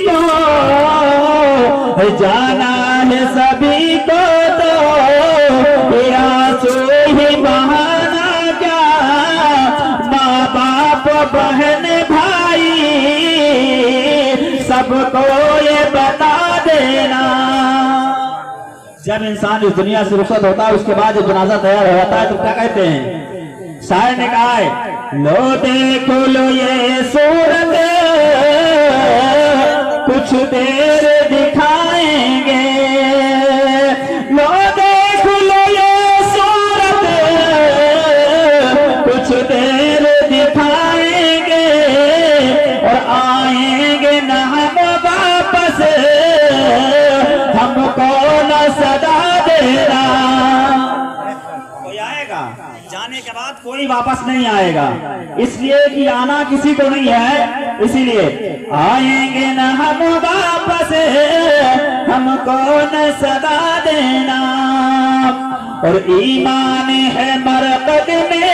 को जाना है सभी को, तो आंसू ही बहाना क्या, माँ बाप बहन भाई सबको ये बता देना। जब इंसान इस दुनिया से रुखसत होता है उसके बाद जब जनाजा तैयार हो जाता है तो क्या कहते हैं, शायर ने कहा है, लो देखो लो ये सूरत कुछ देर दिखाएंगे, लो देखो लो ये सूरत कुछ देर दिखाएंगे, और आएंगे न हम वापस हमको न सदा देना। कोई आएगा, जाने के बाद कोई वापस नहीं आएगा, इसलिए कि आना किसी को नहीं है, इसीलिए आएंगे न हम वापस हमको न सदा देना। और ईमान है मरकत में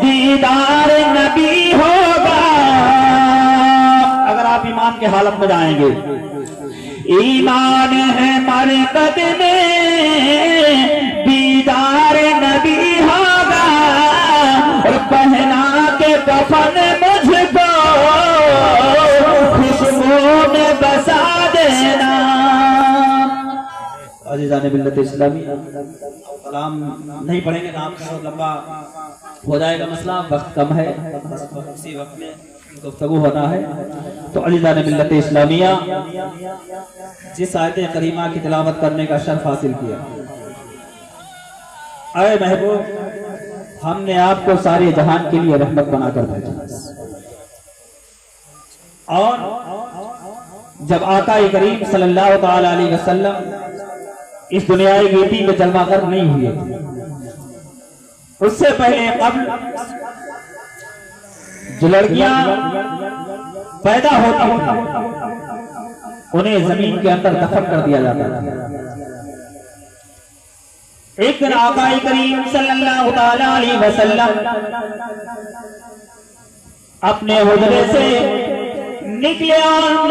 दीदार नबी होगा, अगर आप ईमान के हालत में जाएंगे, ईमान है मरकत में दीदार नबी होगा, और पहना के कफन मुझको खुशबू में बसा देना। अज़ीज़ान मिल्लत इस्लामी, कलाम नहीं पढ़ेंगे नाम से लंबा हो जाएगा मसला, वक्त कम है, इसी वक्त में गुफ्तगू होना है। तो अज़ीज़ान मिल्लत इस्लामिया, जिस आयत करीमा की तिलावत करने का शर्फ हासिल किया, अय महबूब हमने आपको सारे जहान के लिए रहमत बनाकर भेजा, और जब आका करीम सल्लल्लाहु ताला अलैहि वसल्लम इस दुनियाई गिरती में जलवागर नहीं हुए थे, उससे पहले कब्ल जो लड़कियां पैदा होती थी उन्हें जमीन के अंदर दफन कर दिया जाता था। एक दिन आका करीम सल्लल्लाहु ताला अलैहि वसल्लम अपने हुजरे से निकले और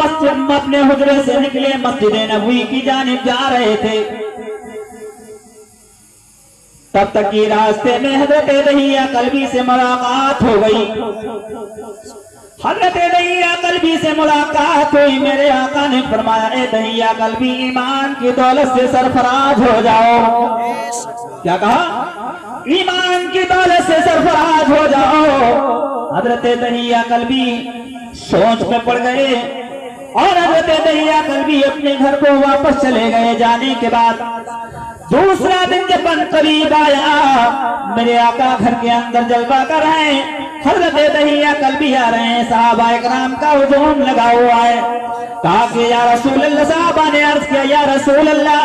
अपने हुजरे से निकले मस्जिद नबवी की जानिब जा रहे थे। तब तक ये रास्ते में हजरत दहिया कल्बी से मुलाकात हो गई। हजरत दहिया कल्बी से मुलाकात हुई, मेरे आका ने फरमाया, ए दहिया कल्बी ईमान की दौलत से सरफराज हो जाओ। क्या कहा? ईमान की दौलत से सरफराज हो जाओ। हजरत दहिया कल्बी सोच में पड़ गए और हजरत दहिया कल्बी अपने घर को वापस चले गए। जाने के बाद दूसरा दिन जब करीब आया, मेरे आका घर के अंदर जलवा कर रहे हैं, हजरत दहिया कल्बी आ रहे हैं, सहाबा इकराम का हुजूम लगा हुआ है। कहा कि या रसूल अल्लाह, साहबा ने अर्ज किया, या रसूल अल्लाह,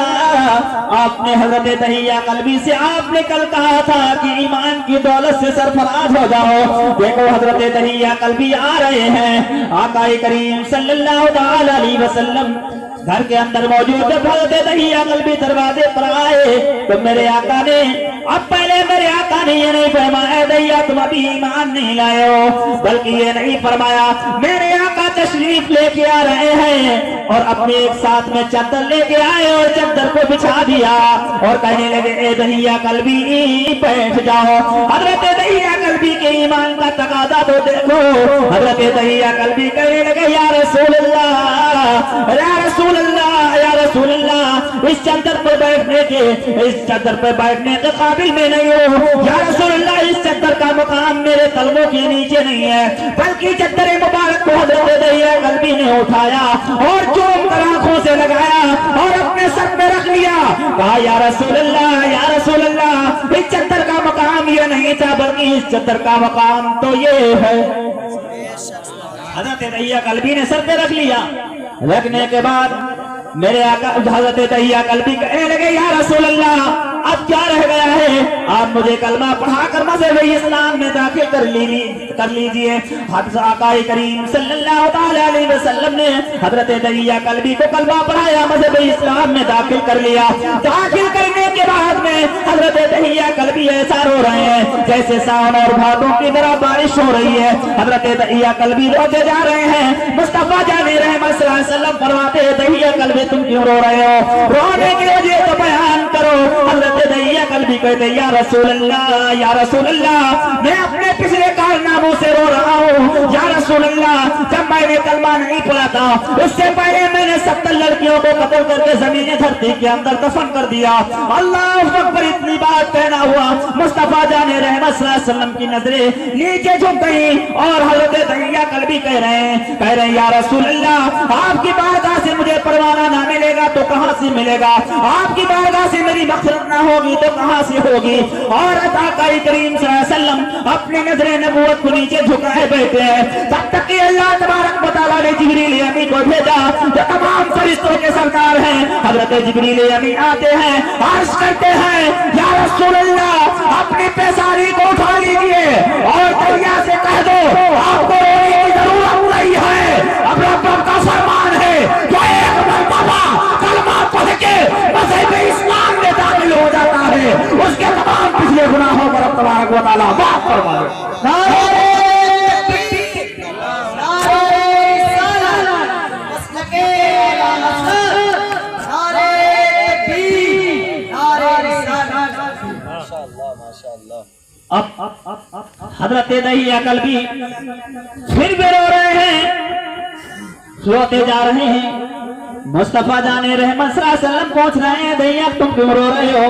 आपने हजरत दहिया कल्बी से आपने कल कहा था कि ईमान की दौलत से सरफराज हो जाओ। देखो हजरत दहिया कल्बी आ रहे हैं। आका करीम सल्लल्लाहु अलैहि वसल्लम घर के अंदर मौजूद। जब हजरत दहिया कल्बी दरवाजे पर आए तो मेरे आका ने, अब पहले मेरे आका ने ये नहीं फरमाया दहिया तुम अभी ईमान नहीं लाए हो, बल्कि ये नहीं फरमाया, मेरे आका तशरीफ लेके आ रहे हैं और अपने एक साथ में चादर लेके आए और चादर को बिछा दिया और कहने लगे, ए दहिया कल्बी बैठ जाओ। हजरत दहिया कल्बी के ईमान का तकादा तो देखो। हजरत दहिया कल्बी कहने लगे, या रसूल अल्लाह, या रसूल अल्लाह, या रसूल अल्लाह, इस चादर पर बैठने के, इस चादर पर बैठने के काबिल में नहीं हो। या रसूल अल्लाह, इस चादर का मुकाम मेरे तलवों के नीचे नहीं है, बल्कि चादर मुबारक को हजरत दहिया कल्बी ने उठाया और चूम कर आंखों से लगाया और अपने सर पे रख लिया। कहा, या रसूल अल्लाह, या रसूल अल्लाह, इस चादर का मुकाम ये नहीं था, बल्कि इस चादर का मुकाम तो ये है। हजरत दहिया कल्बी ने सर पे रख लिया। रखने के बाद मेरे आका हजरत दहिया कल्बी कहने लगे, या रसूल अल्लाह, अब क्या रह गया है, आप मुझे कलमा पढ़ाकर मज़हब इस्लाम में दाखिल कर लीजिए। हज़रत आका करीम सल्लल्लाहु अलैहि वसल्लम ने हजरत दहिया कल्बी को कलमा पढ़ाया, मज़हब इस्लाम में दाखिल कर लिया। दाखिल करने के बाद में हजरत दहिया कल्बी ऐसा रो रहे हैं जैसे सावन और भादों की तरह बारिश हो रही है। हजरत दहिया कल्बी रोते जा रहे हैं। मुस्तफा वसल्लम फरमाते दहिया कल्बी तुम क्यों रो रहे हो, रोने की वजह तो बयान करो। हजरत दहिया कल्बी कहते या रसूल अल्लाह मैं अपने पिछले कारनामों से रो रहा हूँ। या रसूल अल्लाह जब मैंने कलमा नहीं पढ़ा था उससे पहले मैंने 70 लड़कियों को कत्ल करके जमीन धरती के अंदर दफन कर दिया। अल्लाह उस वक्त पर इतनी बात कहना हुआ, मुस्तफा जाने रहमत सल्लल्लाहु अलैहि वसल्लम की नजरें नीचे झुक गई और हजरत दहिया कल्बी कह रहे हैं या रसूल अल्लाह आपकी बारगाह से मुझे परवाना ना मिलेगा तो कहां से मिलेगा, आपकी बारगाह से मेरी मग़फ़िरत ना होगी तो कहां से होगी। और आका करीम सल्लल्लाहु अलैहि वसल्लम अपनी नजरें नबूवत को नीचे झुकाए बैठे हैं। तब तक कि अल्लाह तबारक व तआला ने जिब्रील अमीन को भेजा जो तमाम फरिश्तों के सरदार हैं। हजरत जिब्रील अमीन आते हैं, अर्ज करते हैं या रसूल अल्लाह अपनी पेशानी को उठा लीजिए और दरिया से कह दो आपको रोने की जरूरत नहीं है। अब रब का फरमान है जो एक मरतबा कलमा पढ़ के मज़हब इस्लाम में दाखिल हो जाता है उसके तमाम पिछले गुनाहों पर रब तबारक व तआला माफ फरमाए। अब हजरत दहिया कल्बी फिर भी रो रहे हैं, रोते जा रहे हैं। मुस्तफा जाने रहमत सल्लल्लाहु अलैहि वसल्लम पूछ रहे हैं दहिया तुम क्यों रो रहे हो,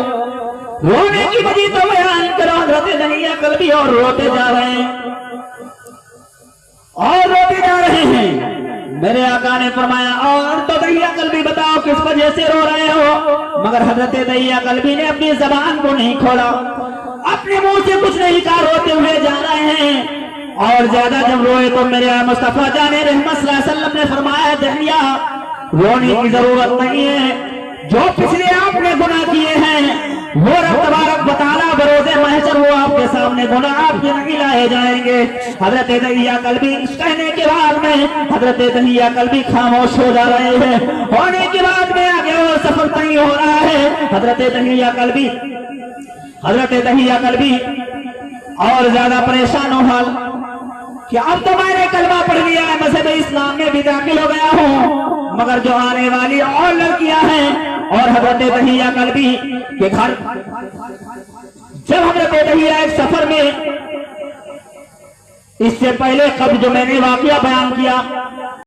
रोने की वजह तो बयान करो। हजरत दहिया कल्बी और रोते जा रहे हैं और रोते जा रहे हैं। मेरे आका ने फरमाया और तो दहिया कल्बी बताओ किस वजह से रो रहे हो। मगर हजरत दहिया कल्बी ने अपनी जबान को नहीं खोला, अपने मुंह से कुछ नहीं कहा, रोते हुए जा रहे हैं। और ज्यादा जब रोए तो मेरे मुस्तफा जाने रहमत सल्लल्लाहु अलैहि वसल्लम ने फरमाया दहिया रोने की जरूरत नहीं है, जो पिछले आपने गुनाह किए हैं वो रब तबारक व तआला बरोज़े महशर वो आपके सामने गुनाह आपके नहीं लाए जाएंगे। हजरत दहिया कल्बी इस कहने के बाद में हजरत दहिया कल्बी खामोश हो जा रहे हैं। होने के बाद में आगे वो सफर तय हो रहा है। हजरत दहिया कल्बी और ज्यादा परेशान हो हाल कि अब तो मैंने कलमा पढ़ लिया है, मज़हब इस्लाम में भी दाखिल हो गया हूँ, मगर जो आने वाली और लड़कियां हैं और हजरत दहिया कल्बी के घर जब हजरत दहिया एक सफर में इससे पहले कब जो मैंने वाकया बयान किया